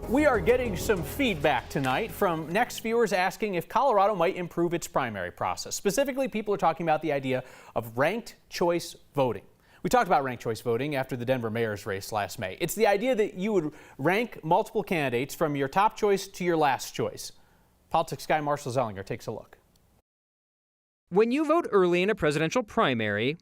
We are getting some feedback tonight from Next viewers asking if Colorado might improve its primary process. Specifically, people are talking about the idea of ranked choice voting. We talked about ranked choice voting after the Denver mayor's race last May. It's the idea that you would rank multiple candidates from your top choice to your last choice. Politics guy Marshall Zellinger takes a look. When you vote early in a presidential primary,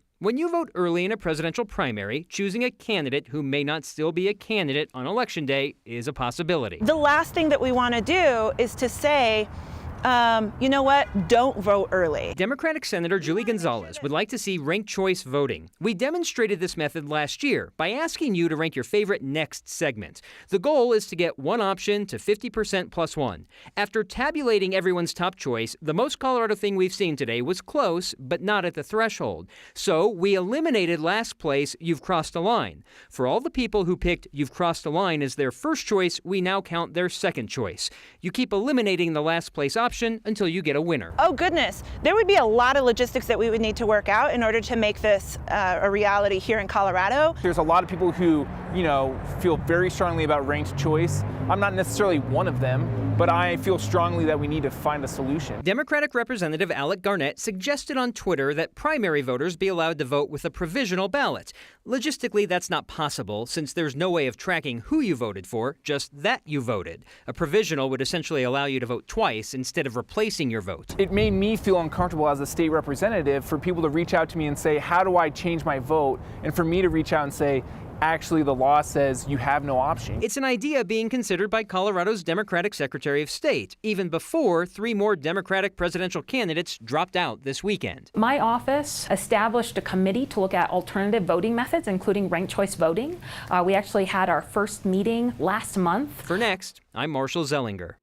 choosing a candidate who may not still be a candidate on Election Day is a possibility. The last thing that we want to do is to say, you know what, don't vote early. Democratic Senator Julie Gonzalez would like to see ranked choice voting. We demonstrated this method last year by asking you to rank your favorite next segment. The goal is to get one option to 50% plus one. After tabulating everyone's top choice, the most Colorado thing we've seen today was close, but not at the threshold. So we eliminated last place, you've crossed a line. For all the people who picked you've crossed a line as their first choice, we now count their second choice. You keep eliminating the last place option until you get a winner. Oh goodness, there would be a lot of logistics that we would need to work out in order to make this a reality here in Colorado. There's a lot of people who, feel very strongly about ranked choice. I'm not necessarily one of them, but I feel strongly that we need to find a solution. Democratic Representative Alec Garnett suggested on Twitter that primary voters be allowed to vote with a provisional ballot. Logistically, that's not possible since there's no way of tracking who you voted for, just that you voted. A provisional would essentially allow you to vote twice instead of replacing your vote. It made me feel uncomfortable as a state representative for people to reach out to me and say, how do I change my vote? And for me to reach out and say, actually, the law says you have no option. It's an idea being considered by Colorado's Democratic Secretary of State, even before 3 more Democratic presidential candidates dropped out this weekend. My office established a committee to look at alternative voting methods, including ranked choice voting. We actually had our first meeting last month. For Next, I'm Marshall Zellinger.